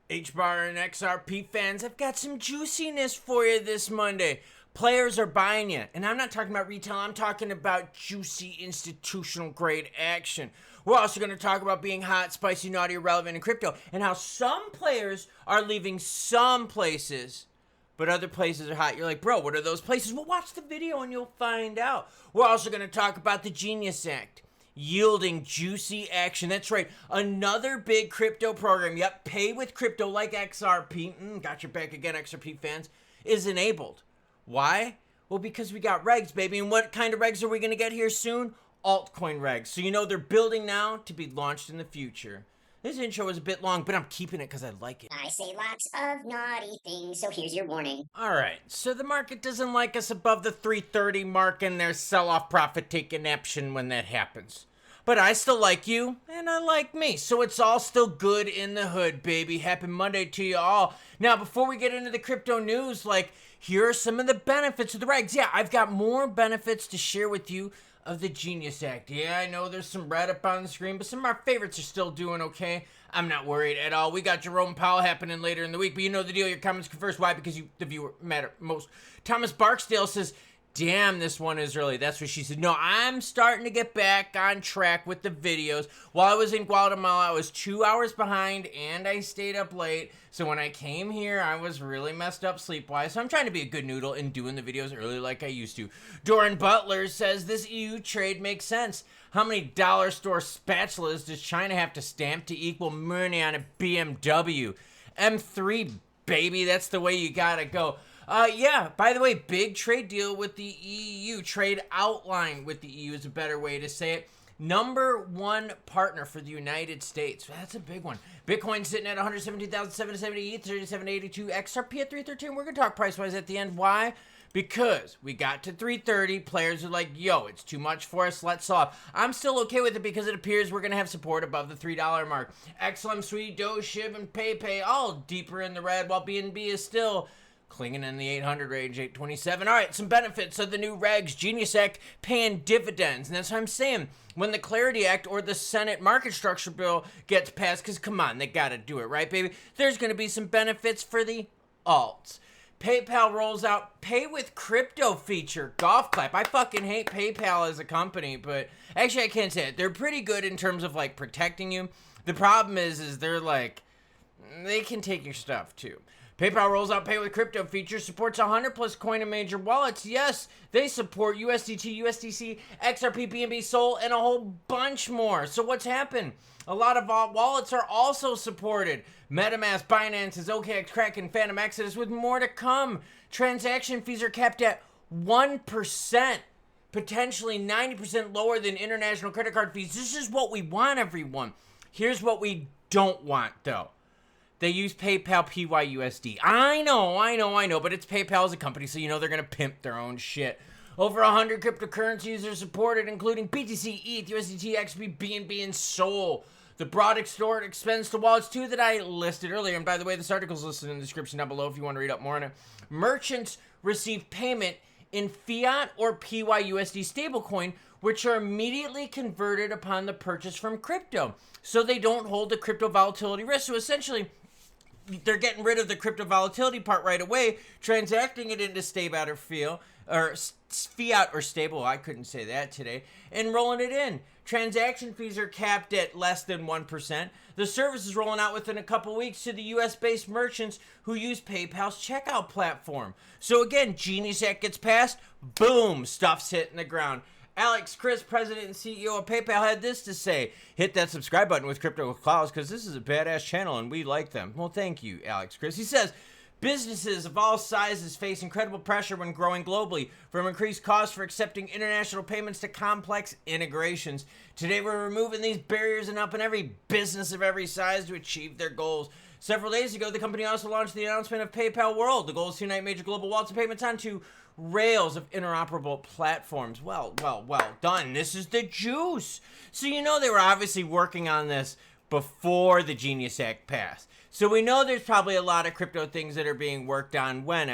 Hbar and Xrp fans, I've got some juiciness for you this Monday. Players are buying you, and I'm not talking about retail, I'm talking about juicy institutional grade action. We're also going to talk about being hot, spicy, naughty, irrelevant in crypto, and how some players are leaving some places, but other places are hot. You're like, bro, what are those places? Well, watch the video and you'll find out. We're also going to talk about the Genius Act, yielding juicy action. That's right, another big crypto program, yep, pay with crypto like Xrp, got your back again, Xrp fans, is enabled. Why? Well, because we got regs, baby, and what kind of regs are we going to get here soon? Altcoin regs. So you know they're building now to be launched in the future. This intro is a bit long, but I'm keeping it because I like it. I say lots of naughty things, so here's your warning. Alright, so the market doesn't like us above the 330 mark, and there's sell-off profit take ineption when that happens. But I still like you, and I like me, so it's all still good in the hood, baby. Happy Monday to you all. Now, before we get into the crypto news, here are some of the benefits of the regs. Yeah, I've got more benefits to share with you of the Genius Act. Yeah, I know there's some red up on the screen, but some of our favorites are still doing okay. I'm not worried at all. We got Jerome Powell happening later in the week, but you know the deal. Your comments come first. Why? Because you, the viewer, matter most. Thomas Barksdale says, damn, this one is early. That's what she said. No, I'm starting to get back on track with the videos. While I was in Guatemala, I was 2 hours behind, and I stayed up late. So when I came here, I was really messed up sleep-wise. So I'm trying to be a good noodle and doing the videos early like I used to. Doran Butler says, this EU trade makes sense. How many dollar store spatulas does China have to stamp to equal money on a BMW? M3, baby, that's the way you gotta go. Yeah, by the way, big trade deal with the EU. Trade outline with the EU is a better way to say it. Number one partner for the United States. That's a big one. Bitcoin sitting at 117,770, ETH 3782, XRP at 313. We're going to talk price-wise at the end. Why? Because we got to 330. Players are like, yo, it's too much for us. Let's sell off. I'm still okay with it because it appears we're going to have support above the $3 mark. XLM, Sweet, Doge, Shiv, and PayPay all deeper in the red, while BNB is still clinging in the 800 range, 827. All right, some benefits of the new regs. Genius Act paying dividends. And that's what I'm saying. When the Clarity Act or the Senate market structure bill gets passed, because come on, they got to do it, right, baby? There's going to be some benefits for the alts. PayPal rolls out pay with crypto feature. Golf clap. I fucking hate PayPal as a company, but actually I can't say it. They're pretty good in terms of protecting you. The problem is they're they can take your stuff too. PayPal rolls out pay with crypto feature, supports 100 plus coin and major wallets. Yes, they support USDT, USDC, XRP, BNB, Sol, and a whole bunch more. So what's happened? A lot of wallets are also supported. MetaMask, Binance, OKX, Kraken, Phantom Exodus, with more to come. Transaction fees are capped at 1%, potentially 90% lower than international credit card fees. This is what we want, everyone. Here's what we don't want, though. They use PayPal PYUSD. I know, but it's PayPal as a company, so you know they're going to pimp their own shit. Over 100 cryptocurrencies are supported, including BTC, ETH, USDT, XRP, BNB, and Sol. The broad extort expense to wallets, too, that I listed earlier. And by the way, this article's listed in the description down below if you want to read up more on it. Merchants receive payment in fiat or PYUSD stablecoin, which are immediately converted upon the purchase from crypto. So they don't hold the crypto volatility risk. So essentially, they're getting rid of the crypto volatility part right away, transacting it into fiat or stable, I couldn't say that today, and rolling it in. Transaction fees are capped at less than 1%. The service is rolling out within a couple weeks to the US-based merchants who use PayPal's checkout platform. So again, Genius Act gets passed, boom, stuff's hitting the ground. Alex Chris, president and CEO of PayPal, had this to say. Hit that subscribe button with Crypto Clouds because this is a badass channel and we like them. Well, thank you, Alex Chris. He says, businesses of all sizes face incredible pressure when growing globally, from increased costs for accepting international payments to complex integrations. Today, we're removing these barriers and helping every business of every size to achieve their goals. Several days ago, the company also launched the announcement of PayPal World. The goal is to unite major global wallets and payments onto rails of interoperable platforms. Well done. This is the juice. So you know they were obviously working on this before the Genius Act passed. So we know there's probably a lot of crypto things that are being worked on when,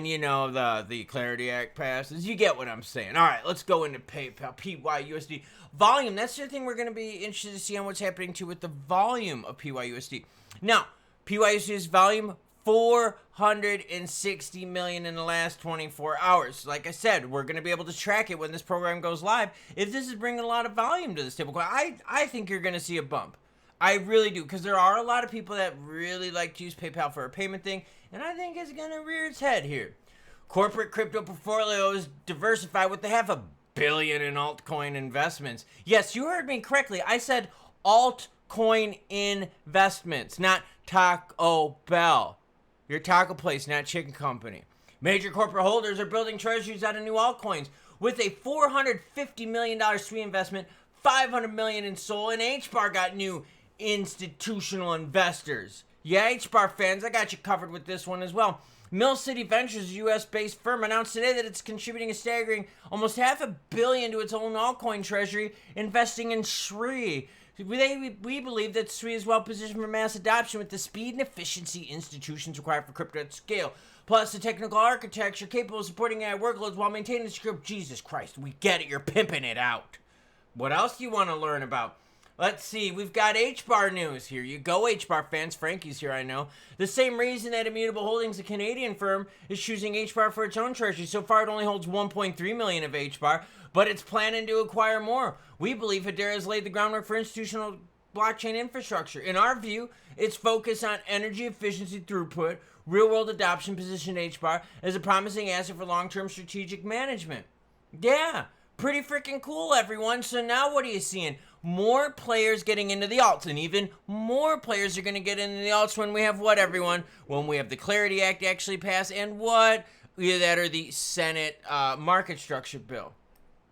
you know, the Clarity Act passes. You get what I'm saying. All right, let's go into PayPal, PYUSD. Volume, that's the thing we're going to be interested to see on what's happening to with the volume of PYUSD. Now, PYUSD's volume, 460 million in the last 24 hours. Like I said, we're going to be able to track it when this program goes live. If this is bringing a lot of volume to this stablecoin, I think you're going to see a bump. I really do, because there are a lot of people that really like to use PayPal for a payment thing, and I think it's going to rear its head here. Corporate crypto portfolios diversify with $500 million in altcoin investments. Yes, you heard me correctly. I said altcoin investments, not Taco Bell. Your taco place, not chicken company. Major corporate holders are building treasuries out of new altcoins with a $450 million SWE investment, $500 million in Sol, and Hbar got new institutional investors. Yeah, Hbar fans, I got you covered with this one as well. Mill City Ventures, a U.S.-based firm, announced today that it's contributing a staggering almost $500 million to its own altcoin treasury, investing in Xrp. We believe that Xrp is well positioned for mass adoption with the speed and efficiency institutions required for crypto at scale, plus the technical architecture capable of supporting AI workloads while maintaining the script. Jesus Christ, we get it. You're pimping it out. What else do you want to learn about? Let's see. We've got Hbar news. Here you go, Hbar fans. Frankie's here, I know. The same reason that Immutable Holdings, a Canadian firm, is choosing Hbar for its own treasury. So far, it only holds 1.3 million of Hbar, but it's planning to acquire more. We believe Hedera has laid the groundwork for institutional blockchain infrastructure. In our view, its focus on energy efficiency throughput, real-world adoption positioned Hbar as a promising asset for long-term strategic management. Yeah, pretty freaking cool, everyone. So now what are you seeing? More players getting into the alts, and even more players are going to get into the alts when we have what, everyone? When we have the Clarity Act actually pass, and what? Either that or the Senate market structure bill.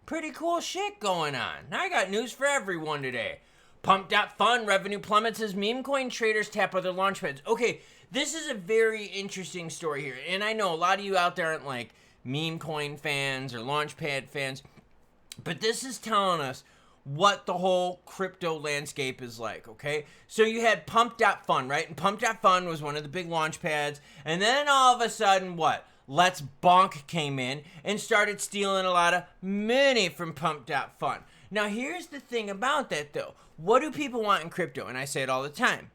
Pretty cool shit going on. Now I got news for everyone today. Pump.fun revenue plummets as Memecoin traders tap other launchpads. Okay, this is a very interesting story here, and I know a lot of you out there aren't like Memecoin fans or launchpad fans, but this is telling us what the whole crypto landscape is like, okay? So you had Pump.fun, right? And Pump.fun was one of the big launch pads. And then all of a sudden, what? Let's Bonk came in and started stealing a lot of money from Pump.fun. Now, here's the thing about that, though. What do people want in crypto? And I say it all the time.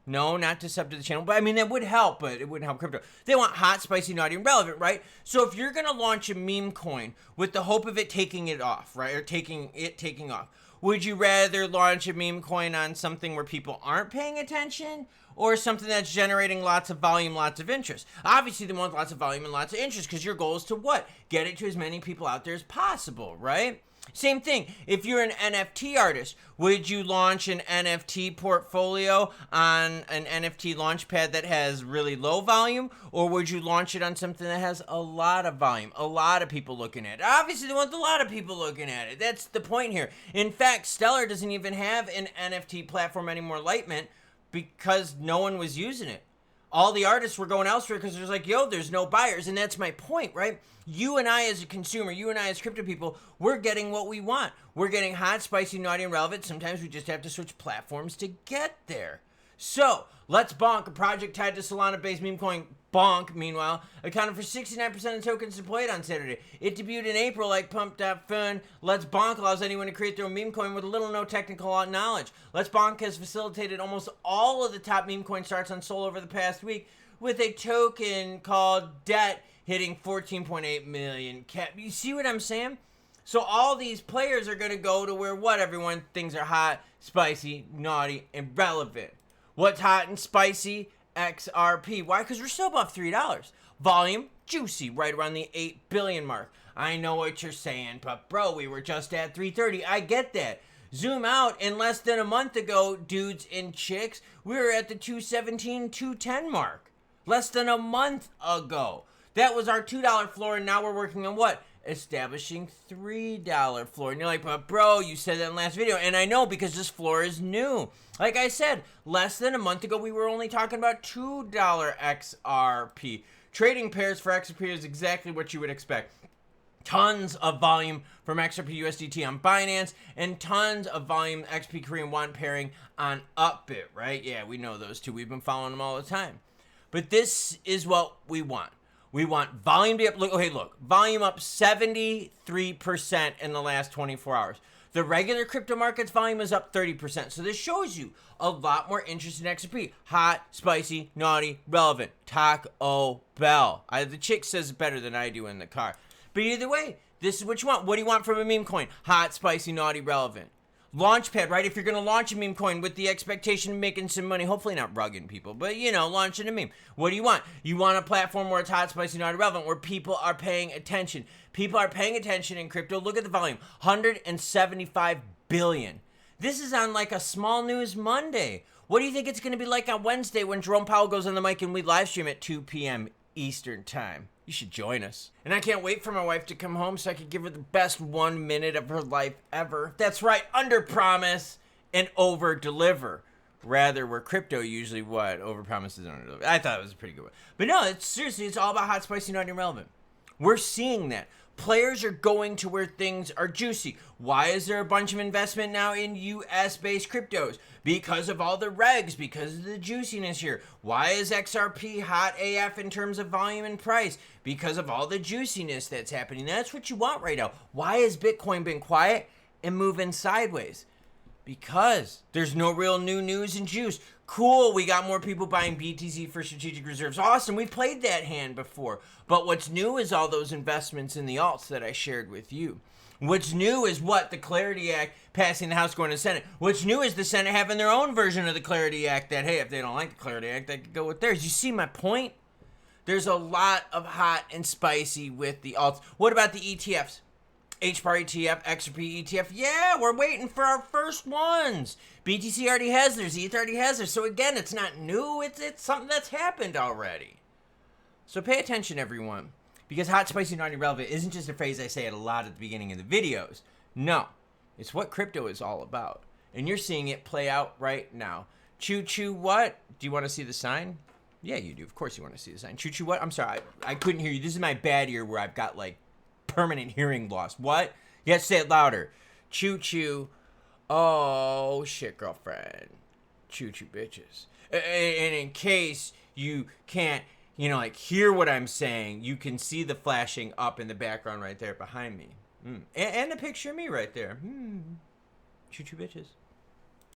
No, not to sub to the channel, but I mean, that would help, but it wouldn't help crypto. They want hot, spicy, naughty, and relevant, right? So if you're going to launch a meme coin with the hope of it taking it off, right, or taking off, would you rather launch a meme coin on something where people aren't paying attention, or something that's generating lots of volume, lots of interest? Obviously, they want lots of volume and lots of interest, because your goal is to what? Get it to as many people out there as possible, right? Same thing, if you're an NFT artist, would you launch an NFT portfolio on an NFT launchpad that has really low volume, or would you launch it on something that has a lot of volume, a lot of people looking at it? Obviously, they want a lot of people looking at it. That's the point here. In fact, Stellar doesn't even have an NFT platform anymore, Lightmint, because no one was using it. All the artists were going elsewhere because there's like, yo, there's no buyers. And that's my point, right? You and I as a consumer, you and I as crypto people, we're getting what we want. We're getting hot, spicy, naughty, and relevant. Sometimes we just have to switch platforms to get there. So, Let's Bonk, a project tied to Solana-based meme coin Bonk, meanwhile, accounted for 69% of tokens deployed on Saturday. It debuted in April like Pump.fun. Let's Bonk allows anyone to create their own meme coin with little or no technical knowledge. Let's Bonk has facilitated almost all of the top meme coin starts on Sol over the past week, with a token called Debt hitting 14.8 million cap. You see what I'm saying? So all these players are going to go to where what, everyone? Things are hot, spicy, naughty, and relevant. What's hot and spicy? Xrp. Why? Because we're still above $3. Volume, juicy, right around the 8 billion mark. I know what you're saying, but bro, we were just at 330. I get that. Zoom out, in less than a month ago, dudes and chicks, we were at the 217, 210 mark. Less than a month ago. That was our $2 floor, and now we're working on what? Establishing $3 floor. And you're like, but bro, you said that in the last video. And I know, because this floor is new. Like I said, less than a month ago, we were only talking about $2 XRP. Trading pairs for XRP is exactly what you would expect. Tons of volume from Xrp USDT on Binance, and tons of volume XP Korean Won pairing on Upbit, right? Yeah, we know those two. We've been following them all the time. But this is what we want. We want volume to be up. Look, okay, look. Volume up 73% in the last 24 hours. The regular crypto market's volume is up 30%. So this shows you a lot more interest in XRP. Hot, spicy, naughty, relevant. Taco Bell. The chick says it better than I do in the car. But either way, this is what you want. What do you want from a meme coin? Hot, spicy, naughty, relevant. Launchpad, right? If you're going to launch a meme coin with the expectation of making some money, hopefully not rugging people, but launching a meme. What do you want? You want a platform where it's hot, spicy, not irrelevant, where people are paying attention. People are paying attention in crypto. Look at the volume, 175 billion. This is on like a small news Monday. What do you think it's going to be like on Wednesday when Jerome Powell goes on the mic and we live stream at 2 p.m. Eastern time? You should join us. And I can't wait for my wife to come home so I can give her the best 1 minute of her life ever. That's right, under promise and over deliver. Rather, where crypto usually what? Over promises and under deliver. I thought it was a pretty good one. But no, seriously, it's all about hot, spicy, not irrelevant. We're seeing that. Players are going to where things are juicy. Why is there a bunch of investment now in US-based cryptos? Because of all the regs, because of the juiciness here. Why is XRP hot AF in terms of volume and price? Because of all the juiciness that's happening. That's what you want right now. Why has Bitcoin been quiet and moving sideways? Because there's no real new news and juice. Cool, we got more people buying BTC for strategic reserves. Awesome, we played that hand before. But what's new is all those investments in the alts that I shared with you. What's new is what? The Clarity Act passing the House, going to the Senate. What's new is the Senate having their own version of the Clarity Act that, hey, if they don't like the Clarity Act, they could go with theirs. You see my point? There's a lot of hot and spicy with the alts. What about the ETFs? Hbar ETF, Xrp ETF. Yeah, we're waiting for our first ones. BTC already has theirs. ETH already has theirs. So again, it's not new. It's something that's happened already. So pay attention, everyone. Because hot, spicy, not irrelevant isn't just a phrase I say a lot at the beginning of the videos. No, it's what crypto is all about. And you're seeing it play out right now. Choo choo what? Do you want to see the sign? Yeah, you do. Of course you want to see the sign. Choo choo what? I'm sorry. I couldn't hear you. This is my bad ear where I've got like permanent hearing loss. What? You have to say it louder. Choo choo. Oh shit, girlfriend. Choo choo bitches. And in case you can't, hear what I'm saying, you can see the flashing up in the background right there behind me. And a picture of me right there. Choo choo bitches.